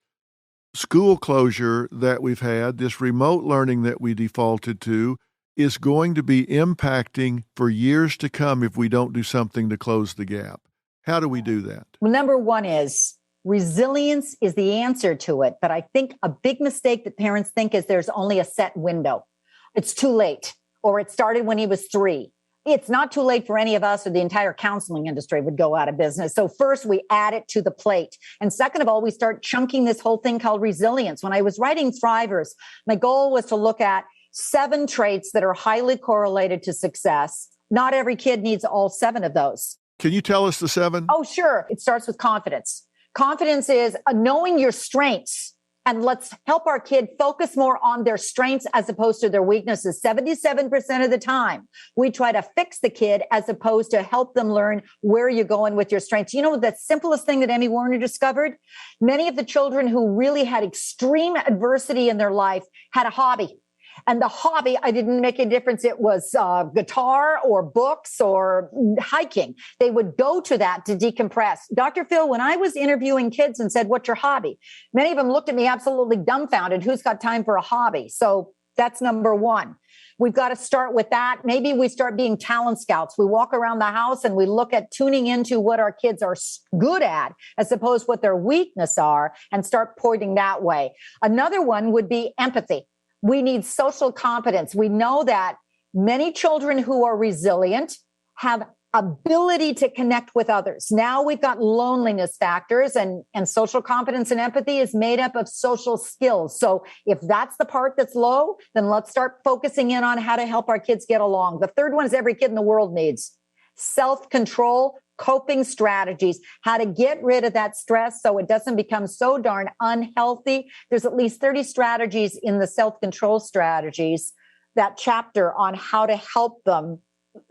school closure that we've had, this remote learning that we defaulted to, is going to be impacting for years to come if we don't do something to close the gap. How do we do that? Well, number one is resilience is the answer to it. But I think a big mistake that parents think is there's only a set window. It's too late, or it started when he was 3. It's not too late for any of us, or the entire counseling industry would go out of business. So first, we add it to the plate. And second of all, we start chunking this whole thing called resilience. When I was writing Thrivers, my goal was to look at 7 traits that are highly correlated to success. Not every kid needs all 7 of those. Can you tell us the 7? Oh, sure. It starts with confidence. Confidence is knowing your strengths. And let's help our kid focus more on their strengths as opposed to their weaknesses. 77% of the time, we try to fix the kid as opposed to help them learn where you're going with your strengths. The simplest thing that Emmy Warner discovered? Many of the children who really had extreme adversity in their life had a hobby. And the hobby, I didn't make a difference. It was guitar or books or hiking. They would go to that to decompress. Dr. Phil, when I was interviewing kids and said, what's your hobby? Many of them looked at me absolutely dumbfounded. Who's got time for a hobby? So that's number one. We've got to start with that. Maybe we start being talent scouts. We walk around the house and we look at tuning into what our kids are good at as opposed to what their weaknesses are and start pointing that way. Another one would be empathy. We need social competence. We know that many children who are resilient have ability to connect with others. Now we've got loneliness factors, and social competence and empathy is made up of social skills. So if that's the part that's low, then let's start focusing in on how to help our kids get along. The third one is every kid in the world needs self-control, coping strategies, how to get rid of that stress so it doesn't become so darn unhealthy. There's at least 30 strategies in the self-control strategies, that chapter on how to help them.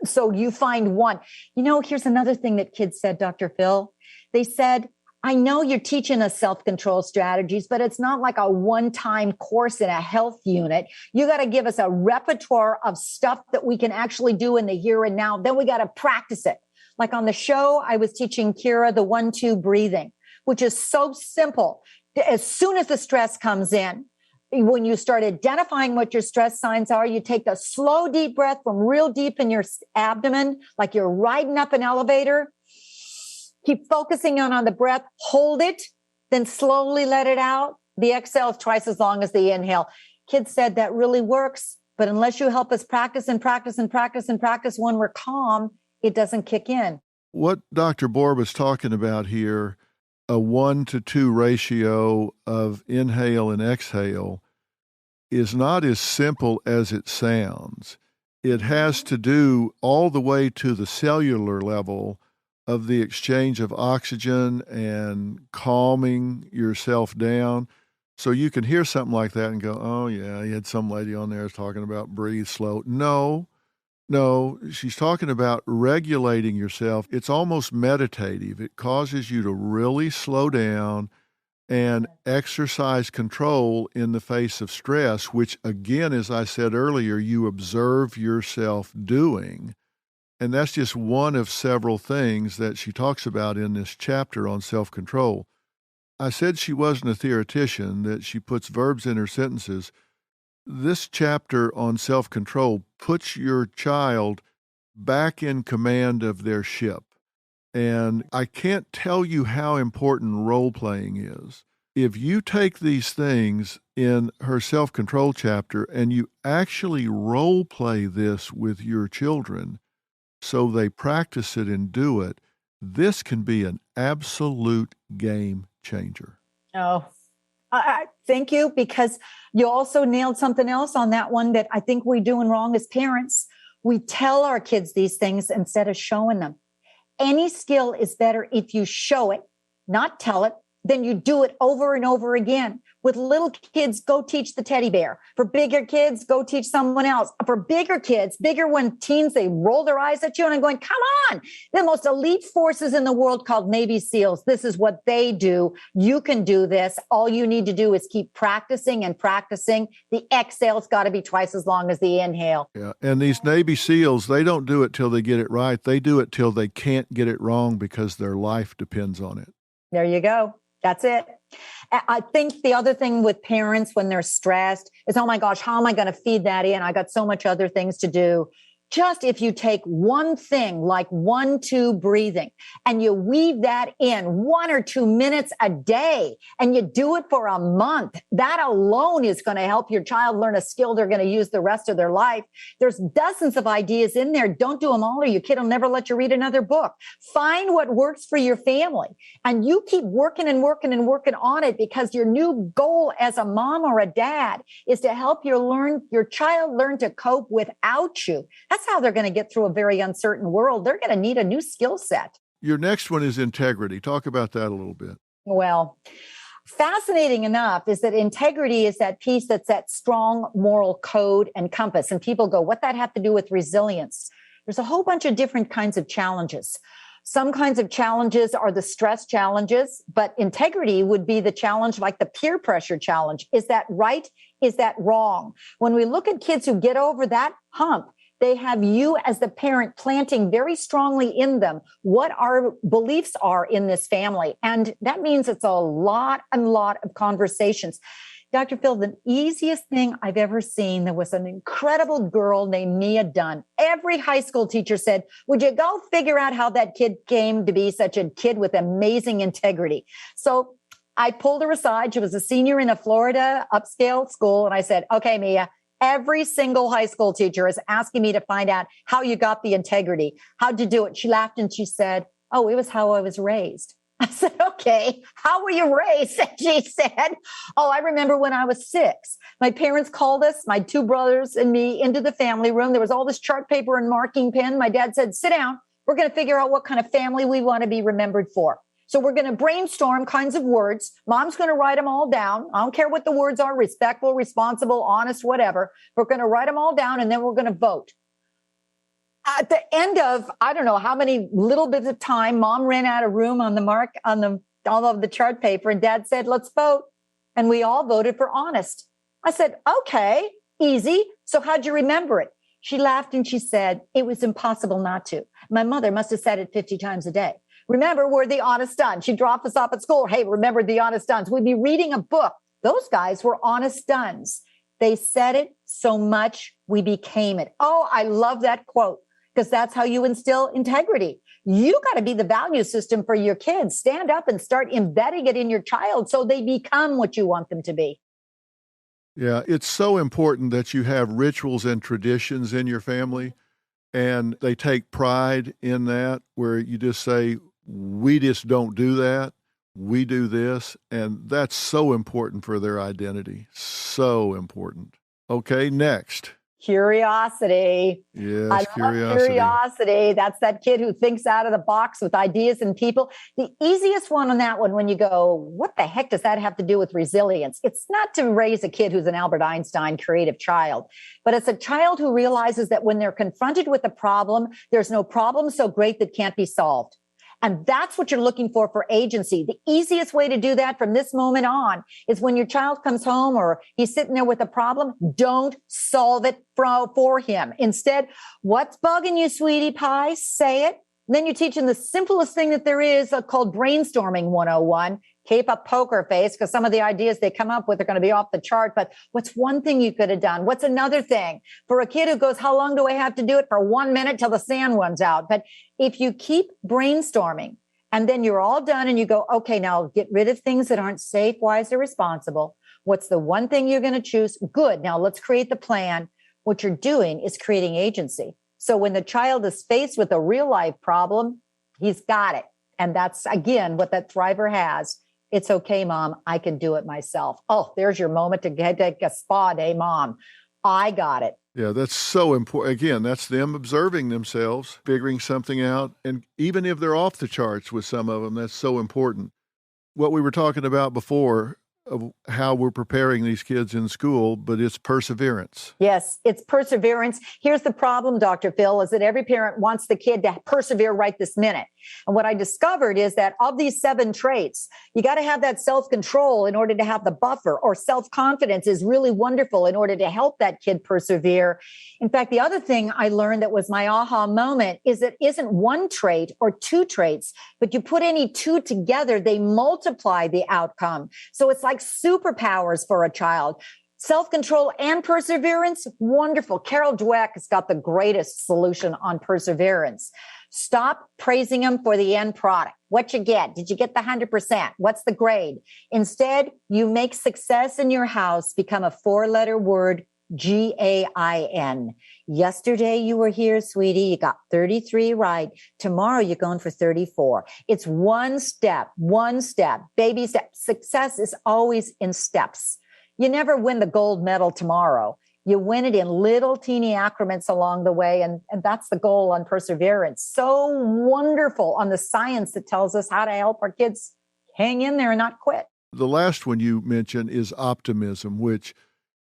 So you find one. Here's another thing that kids said, Dr. Phil. They said, I know you're teaching us self-control strategies, but it's not like a one-time course in a health unit. You got to give us a repertoire of stuff that we can actually do in the here and now. Then we got to practice it. Like on the show, I was teaching Kira the 1-2 breathing, which is so simple. As soon as the stress comes in, when you start identifying what your stress signs are, you take a slow, deep breath from real deep in your abdomen, like you're riding up an elevator. Keep focusing on the breath, hold it, then slowly let it out. The exhale is twice as long as the inhale. Kids said that really works, but unless you help us practice and practice and practice and practice when we're calm, it doesn't kick in. What Dr. Borba is talking about here, a 1-to-2 ratio of inhale and exhale, is not as simple as it sounds. It has to do all the way to the cellular level of the exchange of oxygen and calming yourself down. So you can hear something like that and go, oh, yeah, you had some lady on there talking about breathe slow. No, she's talking about regulating yourself. It's almost meditative. It causes you to really slow down and exercise control in the face of stress, which, again, as I said earlier, you observe yourself doing. And that's just one of several things that she talks about in this chapter on self-control. I said she wasn't a theoretician, that she puts verbs in her sentences. This chapter on self-control puts your child back in command of their ship. And I can't tell you how important role-playing is. if you take these things in her self-control chapter and you actually role play this with your children so they practice it and do it, this can be an absolute game changer. Oh, thank you, because you also nailed something else on that one that I think we're doing wrong as parents. We tell our kids these things instead of showing them. Any skill is better if you show it, not tell it. Then you do it over and over again. With little kids, go teach the teddy bear. For bigger kids, go teach someone else. For bigger kids, bigger when teens, they roll their eyes at you and I'm going, come on. The most elite forces in the world called Navy SEALs. This is what they do. You can do this. All you need to do is keep practicing and practicing. The exhale's got to be twice as long as the inhale. Yeah. And these Navy SEALs, they don't do it till they get it right. They do it till they can't get it wrong because their life depends on it. There you go. That's it. I think the other thing with parents when they're stressed is, oh my gosh, how am I going to feed that in? I got so much other things to do. Just if you take one thing like 1-2 breathing and you weave that in 1 or 2 minutes a day and you do it for a month, that alone is going to help your child learn a skill they're going to use the rest of their life. There's dozens of ideas in there. Don't do them all or your kid will never let you read another book. Find what works for your family and you keep working and working and working on it, because your new goal as a mom or a dad is to help your child learn to cope without you. That's how they're going to get through a very uncertain world. They're going to need a new skill set. Your next one is integrity. Talk about that a little bit. Well, fascinating enough is that integrity is that piece that's that strong moral code and compass. And people go, what that have to do with resilience? There's a whole bunch of different kinds of challenges. Some kinds of challenges are the stress challenges, but integrity would be the challenge like the peer pressure challenge. Is that right? Is that wrong? When we look at kids who get over that hump, they have you as the parent planting very strongly in them what our beliefs are in this family. And that means it's a lot of conversations. Dr. Phil, the easiest thing I've ever seen, there was an incredible girl named Mia Dunn. Every high school teacher said, would you go figure out how that kid came to be such a kid with amazing integrity? So I pulled her aside. She was a senior in a Florida upscale school. And I said, okay, Mia, every single high school teacher is asking me to find out how you got the integrity. How'd you do it? She laughed and she said, oh, it was how I was raised. I said, okay, how were you raised? And she said, oh, I remember when I was 6. My parents called us, my 2 brothers and me, into the family room. There was all this chart paper and marking pen. My dad said, sit down. We're going to figure out what kind of family we want to be remembered for. So we're going to brainstorm kinds of words. Mom's going to write them all down. I don't care what the words are, respectful, responsible, honest, whatever. We're going to write them all down and then we're going to vote. At the end of, I don't know how many little bits of time, Mom ran out of room on all of the chart paper and Dad said, let's vote. And we all voted for honest. I said, okay, easy. So how'd you remember it? She laughed and she said, it was impossible not to. My mother must have said it 50 times a day. Remember, we're the honest duns. She'd drop us off at school. Hey, remember the honest duns. We'd be reading a book. Those guys were honest duns. They said it so much, we became it. Oh, I love that quote, because that's how you instill integrity. You got to be the value system for your kids. Stand up and start embedding it in your child so they become what you want them to be. Yeah, it's so important that you have rituals and traditions in your family, and they take pride in that, where you just say, we just don't do that. We do this. And that's so important for their identity. So important. Okay, next. Curiosity. Yes, I love curiosity. That's that kid who thinks out of the box with ideas and people. The easiest one on that one, when you go, what the heck does that have to do with resilience? It's not to raise a kid who's an Albert Einstein creative child, but it's a child who realizes that when they're confronted with a problem, there's no problem so great that can't be solved. And that's what you're looking for agency. The easiest way to do that from this moment on is when your child comes home or he's sitting there with a problem, don't solve it for him. Instead, what's bugging you, sweetie pie? Say it. And then you're teaching the simplest thing that there is called brainstorming 101. Keep a poker face because some of the ideas they come up with are going to be off the chart. But what's one thing you could have done? What's another thing? For a kid who goes, how long do I have to do it? For 1 minute till the sand runs out. But if you keep brainstorming And then you're all done and you go, okay, now get rid of things that aren't safe, wise, or responsible. What's the one thing you're going to choose? Good. Now let's create the plan. What you're doing is creating agency. So when the child is faced with a real life problem, he's got it. And that's, again, what that thriver has. It's okay, Mom. I can do it myself. Oh, there's your moment to take a spa day, Mom. I got it. Yeah, that's so important. Again, that's them observing themselves, figuring something out. And even if they're off the charts with some of them, that's so important. What we were talking about before, of how we're preparing these kids in school, but it's perseverance. Yes, it's perseverance. Here's the problem, Dr. Phil, is that every parent wants the kid to persevere right this minute. And what I discovered is that of these 7 traits, you got to have that self-control in order to have the buffer, or self-confidence is really wonderful in order to help that kid persevere. In fact, the other thing I learned that was my aha moment is it isn't one trait or 2 traits, but you put any 2 together, they multiply the outcome. So it's like superpowers for a child. Self-control and perseverance, wonderful. Carol Dweck has got the greatest solution on perseverance. Stop praising them for the end product. What you get? Did you get the 100%? What's the grade? Instead, you make success in your house become a 4-letter word, GAIN. Yesterday you were here, sweetie. You got 33 right. Tomorrow you're going for 34. It's one step, baby step. Success is always in steps. You never win the gold medal tomorrow. You win it in little teeny increments along the way. And that's the goal on perseverance. So wonderful on the science that tells us how to help our kids hang in there and not quit. The last one you mentioned is optimism, which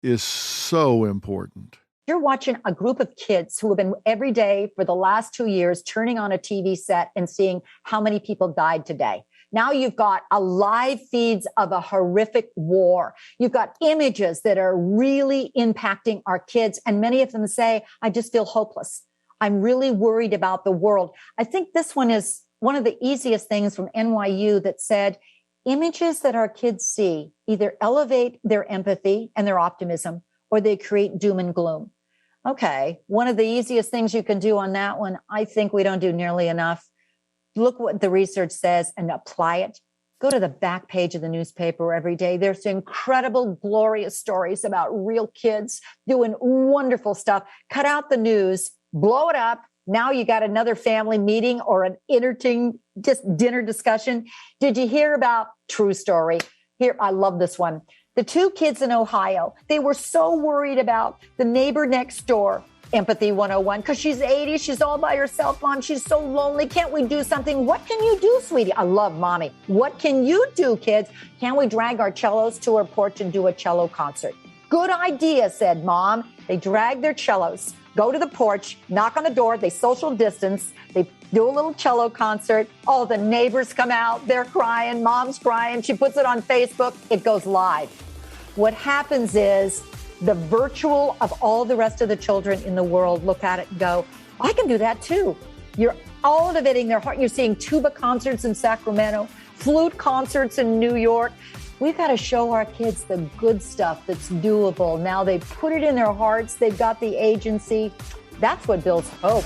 is so important. You're watching a group of kids who have been every day for the last 2 years turning on a TV set and seeing how many people died today. Now you've got a live feeds of a horrific war. You've got images that are really impacting our kids. And many of them say, I just feel hopeless. I'm really worried about the world. I think this one is one of the easiest things from NYU that said, images that our kids see either elevate their empathy and their optimism, or they create doom and gloom. Okay, one of the easiest things you can do on that one, I think we don't do nearly enough. Look what the research says and apply it. Go to the back page of the newspaper every day. There's incredible, glorious stories about real kids doing wonderful stuff. Cut out the news, blow it up. Now you got another family meeting or an entertaining just dinner discussion. Did you hear about true story? Here, I love this one. The 2 kids in Ohio, they were so worried about the neighbor next door. Empathy 101, because she's 80. She's all by herself, Mom. She's so lonely. Can't we do something? What can you do, sweetie? I love Mommy. What can you do, kids? Can we drag our cellos to her porch and do a cello concert? Good idea, said Mom. They drag their cellos, go to the porch, knock on the door. They social distance. They do a little cello concert. Oh, the neighbors come out. They're crying. Mom's crying. She puts it on Facebook. It goes live. What happens is the virtual of all the rest of the children in the world look at it and go, I can do that too. You're elevating their heart. You're seeing tuba concerts in Sacramento, flute concerts in New York. We've got to show our kids the good stuff that's doable. Now they put it in their hearts. They've got the agency. That's what builds hope.